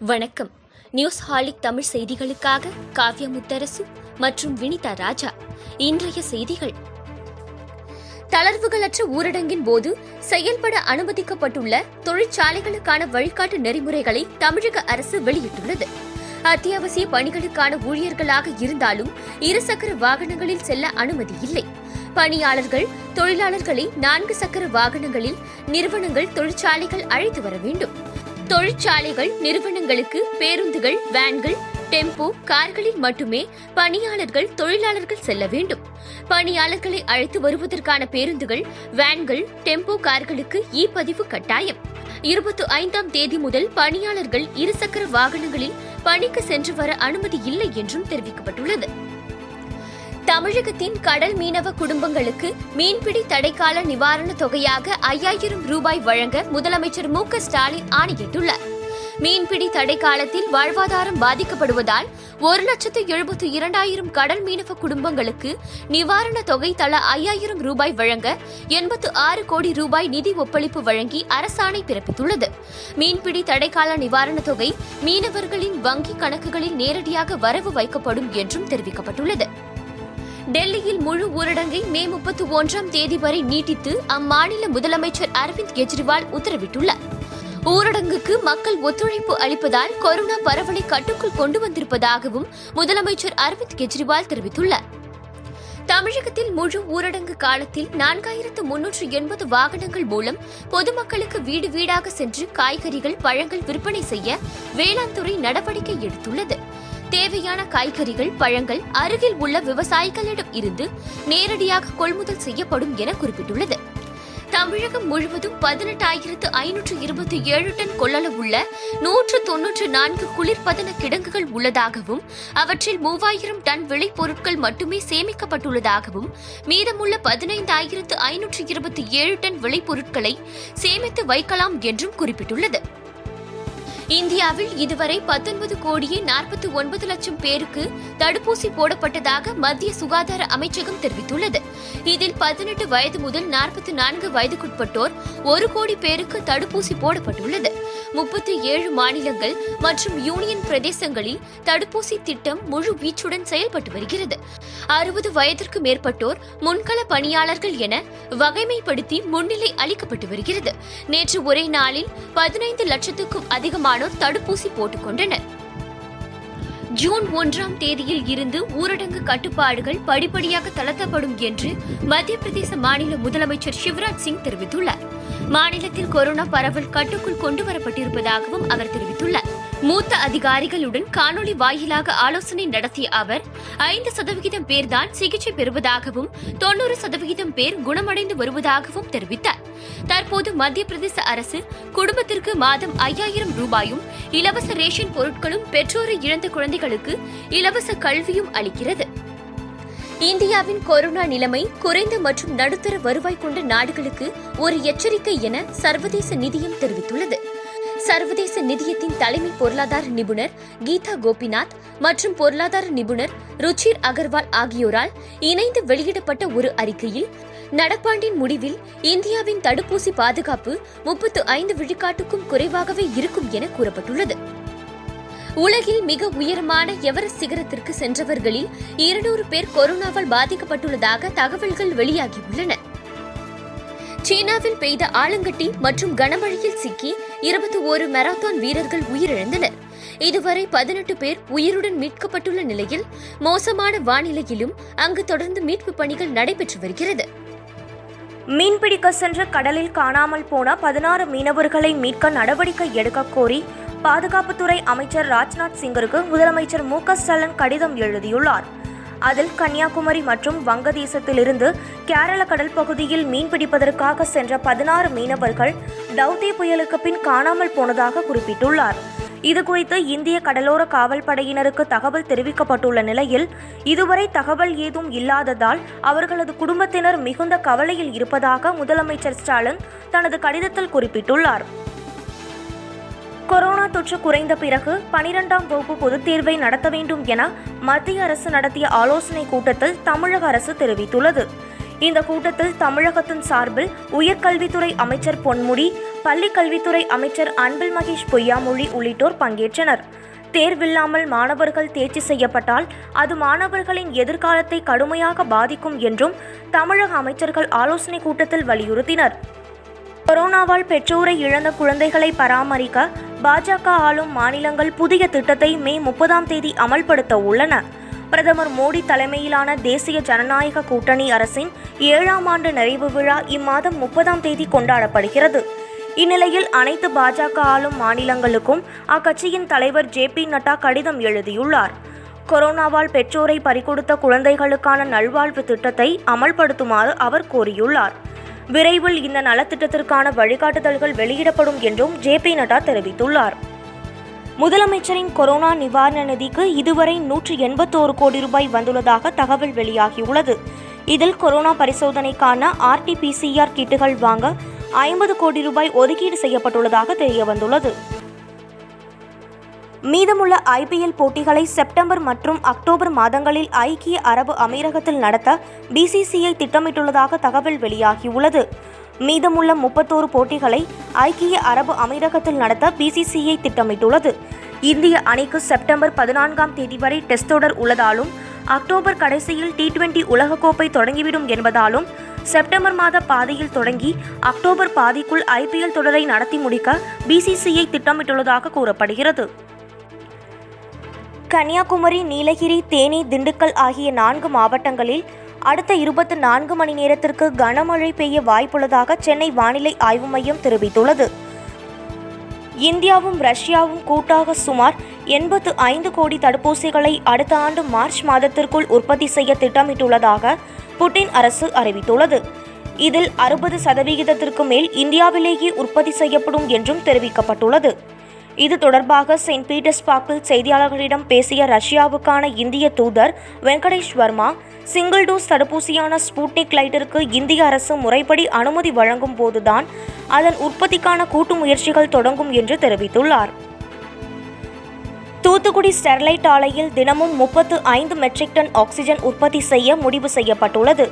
வணக்கம். நியூஸ் ஹாலிக் தமிழ் செய்திகளுக்காக காவ்யா முத்தரசு மற்றும் வினிதா ராஜா. இன்றைய செய்திகள்: தளர்வுகளற்ற ஊரடங்கின் போது செயல்பட அனுமதிக்கப்பட்டுள்ள தொழிற்சாலைகளுக்கான வழிகாட்டு நெறிமுறைகளை தமிழக அரசு வெளியிட்டுள்ளது. அத்தியாவசிய பணிகளுக்கான ஊழியர்களாக இருந்தாலும் இருசக்கர வாகனங்களில் செல்ல அனுமதி இல்லை. பணியாளர்கள், தொழிலாளர்களை 4 சக்கர வாகனங்களில் நிறுவனங்கள், தொழிற்சாலைகள் அழைத்து வர வேண்டும். தொழிற்சாலைகள், நிறுவனங்களுக்கு பேருந்துகள், வேன்கள், டெம்போ, கார்களில் மட்டுமே பணியாளர்கள், தொழிலாளர்கள் செல்ல வேண்டும். பணியாளர்களை அழைத்து வருவதற்கான பேருந்துகள், வேன்கள், டெம்போ கார்களுக்கு பதிவு கட்டாயம். 25ஆம் தேதி முதல் பணியாளர்கள் இருசக்கர வாகனங்களில் பணிக்கு சென்று வர அனுமதி இல்லை என்றும் தெரிவிக்கப்பட்டுள்ளது. தமிழகத்தின் கடல் மீனவ குடும்பங்களுக்கு மீன்பிடி தடைக்கால நிவாரண தொகையாக 5000 ரூபாய் வழங்க முதலமைச்சர் மு.க.ஸ்டாலின் ஆணையிட்டுள்ளார். மீன்பிடி தடைக்காலத்தில் வாழ்வாதாரம் பாதிக்கப்படுவதால் 1,72,200 கடல் மீனவ குடும்பங்களுக்கு நிவாரண தொகை தலா 5000 ரூபாய் வழங்க 86 கோடி ரூபாய் நிதி ஒப்பளிப்பு வழங்கி அரசாணை பிறப்பித்துள்ளது. மீன்பிடி தடைக்கால நிவாரண தொகை மீனவர்களின் வங்கி கணக்குகளில் நேரடியாக வரவு வைக்கப்படும் என்றும் தெரிவிக்கப்பட்டுள்ளது. டெல்லியில் முழு ஊரடங்கை மே 31ஆம் தேதி வரை நீட்டித்து அம்மாநில முதலமைச்சர் அரவிந்த் கெஜ்ரிவால் உத்தரவிட்டுள்ளார். ஊரடங்குக்கு மக்கள் ஒத்துழைப்பு அளிப்பதால் கொரோனா பரவலை கட்டுக்குள் கொண்டு வந்திருப்பதாகவும் முதலமைச்சர் அரவிந்த் கெஜ்ரிவால் தெரிவித்துள்ளார். தமிழகத்தில் முழு ஊரடங்கு காலத்தில் 4380 வாகனங்கள் மூலம் பொதுமக்களுக்கு வீடு வீடாக சென்று காய்கறிகள், பழங்கள் விற்பனை செய்ய வேளாண் துறை நடவடிக்கை எடுத்துள்ளது. தேவையான காய்கறிகள், பழங்கள் அருகில் உள்ள விவசாயிகளிடம் இருந்து நேரடியாக கொள்முதல் செய்யப்படும் என குறிப்பிட்டுள்ளது. தமிழகம் முழுவதும் 18,527 டன் கொள்ளளவுள்ள 194 குளிர்பதன கிடங்குகள் உள்ளதாகவும் அவற்றில் 3000 டன் விளைபொருட்கள் மட்டுமே சேமிக்கப்பட்டுள்ளதாகவும் மீதமுள்ள 15,527 டன் விளைபொருட்களை சேமித்து வைக்கலாம் என்றும் குறிப்பிட்டுள்ளது. இந்தியாவில் இதுவரை 19,49,00,000 பேருக்கு தடுப்பூசி போடப்பட்டதாக மத்திய சுகாதார அமைச்சகம் தெரிவித்துள்ளது. இதில் 18 வயது முதல் 44 வயதுக்குட்பட்டோர் 1 கோடி பேருக்கு தடுப்பூசி போடப்பட்டுள்ளது. 37 மாநிலங்கள் மற்றும் யூனியன் பிரதேசங்களில் தடுப்பூசி திட்டம் முழு வீச்சுடன் செயல்பட்டு வருகிறது. 60 வயதிற்கு மேற்பட்டோர் முன்கள பணியாளர்கள் என வகைமைப்படுத்தி முன்னிலை அளிக்கப்பட்டு வருகிறது. நேற்று ஒரே நாளில் 15 லட்சத்துக்கும் அதிகமானோர் தடுப்பூசி போட்டுக் கொண்டனர். ஜூன் 1ஆம் தேதியில் இருந்து ஊரடங்கு கட்டுப்பாடுகள் படிப்படியாக தளர்த்தப்படும் என்று மத்திய பிரதேச மாநில முதலமைச்சர் சிவராஜ் சிங் தெரிவித்துள்ளார். மாநிலத்தில் கொரோனா பரவல் கட்டுக்குள் கொண்டுவரப்பட்டிருப்பதாகவும் அவர் தெரிவித்துள்ளார். மூத்த அதிகாரிகளுடன் காணொலி வாயிலாக ஆலோசனை நடத்திய அவர் 5% பேர்தான் சிகிச்சை பெறுவதாகவும் 90% பேர் குணமடைந்து வருவதாகவும் தெரிவித்தார். தற்போது மத்திய பிரதேச அரசு குடும்பத்திற்கு மாதம் 5000 ரூபாயும் இலவச ரேஷன் பொருட்களும், பெற்றோரை இழந்த குழந்தைகளுக்கு இலவச கல்வியும் அளிக்கிறது. இந்தியாவின் கொரோனா நிலைமை குறைந்த மற்றும் நடுத்தர வருவாய் கொண்ட நாடுகளுக்கு ஒரு எச்சரிக்கை என சர்வதேச நிதியம் தெரிவித்துள்ளது. சர்வதேச நிதியத்தின் தலைமை பொருளாதார நிபுணர் கீதா கோபிநாத் மற்றும் பொருளாதார நிபுணர் ருச்சிர் அகர்வால் ஆகியோரால் இணைந்து வெளியிடப்பட்ட ஒரு அறிக்கையில் நடப்பாண்டின் முடிவில் இந்தியாவின் தடுப்பூசி பாதுகாப்பு 35 விழுக்காட்டுக்கும் குறைவாகவே இருக்கும் என கூறப்பட்டுள்ளது. உலகில் மிக உயரமான எவரெஸ்ட் சிகரத்திற்கு சென்றவர்களில் 200 பேர் கொரோனாவால் பாதிக்கப்பட்டுள்ளதாக தகவல்கள் வெளியாகியுள்ளன. சீனாவில் பெய்த ஆலங்கட்டி மற்றும் கனமழையில் சிக்கி 21 மாரத்தான் வீரர்கள் உயிரிழந்தனர். இதுவரை 18 பேர் உயிருடன் மீட்கப்பட்டுள்ள நிலையில் மோசமான வானிலையிலும் அங்கு தொடர்ந்து மீட்பு பணிகள் நடைபெற்று வருகிறது. மீன்பிடிக்க சென்ற கடலில் காணாமல் போன 16 மீனவர்களை மீட்க நடவடிக்கை எடுக்க கோரி பாதுகாப்புத்துறை அமைச்சர் ராஜ்நாத் சிங்கிற்கு முதலமைச்சர் மு.க.ஸ்டாலின் கடிதம் எழுதியுள்ளார். அதில் கன்னியாகுமரி மற்றும் வங்கதேசத்திலிருந்து கேரள கடல் பகுதியில் மீன்பிடிப்பதற்காக சென்ற 16 மீனவர்கள் டவுதே புயலுக்கு பின் காணாமல் போனதாக குறிப்பிட்டுள்ளார். இதுகுறித்து இந்திய கடலோர காவல் படையினருக்கு தகவல் தெரிவிக்கப்பட்டுள்ள நிலையில் இதுவரை தகவல் ஏதும் இல்லாததால் அவர்களது குடும்பத்தினர் மிகுந்த கவலையில் இருப்பதாக முதலமைச்சர் ஸ்டாலின் தனது கடிதத்தில் குறிப்பிட்டுள்ளார். கொரோனா தொற்று குறைந்த பிறகு 12ஆம் வகுப்பு பொதுத் தேர்வை நடத்த வேண்டும் என மத்திய அரசு நடத்திய ஆலோசனைக் கூட்டத்தில் தமிழக அரசு தெரிவித்துள்ளது. இந்த கூட்டத்தில் தமிழகத்தின் சார்பில் உயர்கல்வித்துறை அமைச்சர் பொன்முடி, பள்ளி கல்வித்துறை அமைச்சர் அன்பில் மகேஷ் பொய்யாமொழி உள்ளிட்டோர் பங்கேற்றனர். தேர்வில்லாமல் மாணவர்கள் தேர்ச்சி செய்யப்பட்டால் அது மாணவர்களின் எதிர்காலத்தை கடுமையாக பாதிக்கும் என்றும் தமிழக அமைச்சர்கள் ஆலோசனை கூட்டத்தில் வலியுறுத்தினர். கொரோனாவால் பெற்றோரை இழந்த குழந்தைகளை பராமரிக்க பாஜக ஆளும் மாநிலங்கள் புதிய திட்டத்தை மே 30ஆம் தேதி அமல்படுத்த உள்ளன. பிரதமர் மோடி தலைமையிலான தேசிய ஜனநாயக கூட்டணி அரசின் 7ஆம் ஆண்டு நிறைவு விழா இம்மாதம் 30ஆம் தேதி கொண்டாடப்படுகிறது. இந்நிலையில் அனைத்து பாஜக ஆளும் மாநிலங்களுக்கும் அக்கட்சியின் தலைவர் JP நட்டா கடிதம் எழுதியுள்ளார். கொரோனாவால் பெற்றோரை பறிகொடுத்த குழந்தைகளுக்கான நல்வாழ்வு திட்டத்தை அமல்படுத்துமாறு அவர் கோரியுள்ளார். விரைவில் இந்த நலத்திட்டத்திற்கான வழிகாட்டுதல்கள் வெளியிடப்படும் என்றும் JP நட்டா தெரிவித்துள்ளார். முதலமைச்சரின் கொரோனா நிவாரண நிதிக்கு இதுவரை 181 கோடி ரூபாய் வந்துள்ளதாக தகவல் வெளியாகியுள்ளது. இதில் கொரோனா பரிசோதனைக்கான RT-PCR கிட்டுகள் வாங்க 50 கோடி ரூபாய் ஒதுக்கீடு செய்யப்பட்டுள்ளதாக தெரியவந்துள்ளது. மீதமுள்ள IPL போட்டிகளை செப்டம்பர் மற்றும் அக்டோபர் மாதங்களில் ஐக்கிய அரபு அமீரகத்தில் நடத்த BCCI திட்டமிட்டுள்ளதாக தகவல் வெளியாகியுள்ளது. மீதமுள்ள 31 போட்டிகளை ஐக்கிய அரபு அமீரகத்தில் நடத்த BCCI திட்டமிட்டுள்ளது. இந்திய அணிக்கு செப்டம்பர் 14ஆம் தேதி வரை டெஸ்ட் தொடர் உள்ளதாலும் அக்டோபர் கடைசியில் T20 உலகக்கோப்பை தொடங்கிவிடும் என்பதாலும் செப்டம்பர் மாத பாதியில் தொடங்கி அக்டோபர் பாதிக்குள் IPL தொடரை நடத்தி முடிக்க BCCI திட்டமிட்டுள்ளதாக கூறப்படுகிறது. கன்னியாகுமரி, நீலகிரி, தேனி, திண்டுக்கல் ஆகிய 4 மாவட்டங்களில் அடுத்த 24 மணி நேரத்திற்கு கனமழை பெய்ய வாய்ப்புள்ளதாக சென்னை வானிலை ஆய்வு மையம் தெரிவித்துள்ளது. இந்தியாவும் ரஷ்யாவும் கூட்டாக சுமார் 85 கோடி தடுப்பூசிகளை அடுத்த ஆண்டு மார்ச் மாதத்திற்குள் உற்பத்தி செய்ய திட்டமிட்டுள்ளதாக புட்டின் அரசு அறிவித்துள்ளது. இதில் 60% மேல் இந்தியாவிலேயே உற்பத்தி செய்யப்படும் என்றும் தெரிவிக்கப்பட்டுள்ளது. இது தொடர்பாக செயின்ட் பீட்டர்ஸ்பர்க்கில் செய்தியாளர்களிடம் பேசிய ரஷ்யாவுக்கான இந்திய தூதர் வெங்கடேஷ் வர்மா, சிங்கிள் டோஸ் தடுப்பூசியான ஸ்புட்னிக் லைட்டிற்கு இந்திய அரசு முறைப்படி அனுமதி வழங்கும் போதுதான் அதன் உற்பத்திக்கான கூட்டு முயற்சிகள் தொடங்கும் என்று தெரிவித்துள்ளார். தூத்துக்குடி ஸ்டெர்லைட் ஆலையில் தினமும் 35 மெட்ரிக் டன் ஆக்சிஜன் உற்பத்தி செய்ய முடிவு செய்யப்பட்டுள்ளது.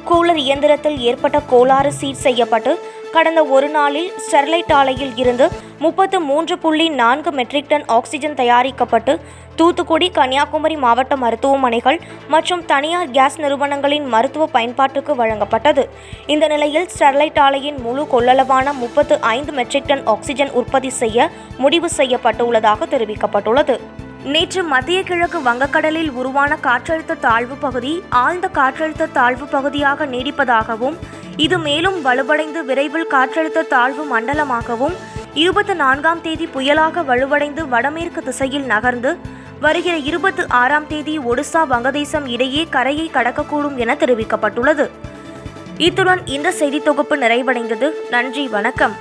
கூலர் இயந்திரத்தில் ஏற்பட்ட கோளாறு சீர் செய்யப்பட்டு கடந்த ஒரு நாளில் ஸ்டெர்லைட் ஆலையில் இருந்து 33.4 மெட்ரிக் டன் ஆக்சிஜன் தயாரிக்கப்பட்டு தூத்துக்குடி, கன்னியாகுமரி மாவட்ட மருத்துவமனைகள் மற்றும் தனியார் கேஸ் நிறுவனங்களின் மருத்துவ பயன்பாட்டுக்கு வழங்கப்பட்டது. இந்த நிலையில் ஸ்டெர்லைட் ஆலையின் முழு கொள்ளளவான 35 மெட்ரிக் டன் ஆக்சிஜன் உற்பத்தி செய்ய முடிவு செய்யப்பட்டுள்ளதாக தெரிவிக்கப்பட்டுள்ளது. நேற்று மத்திய கிழக்கு வங்கக்கடலில் உருவான காற்றழுத்த தாழ்வு பகுதி ஆழ்ந்த காற்றழுத்த தாழ்வு பகுதியாக நீடிப்பதாகவும் இது மேலும் வலுவடைந்து விரைவில் காற்றழுத்த தாழ்வு மண்டலமாகவும் 24ஆம் தேதி புயலாக வலுவடைந்து வடமேற்கு திசையில் நகர்ந்து வருகிற 26ஆம் தேதி ஒடிசா, வங்கதேசம் இடையே கரையை கடக்கக்கூடும் என தெரிவிக்கப்பட்டுள்ளது. இத்துடன் இந்த செய்தி தொகுப்பு நிறைவடைந்தது. நன்றி, வணக்கம்.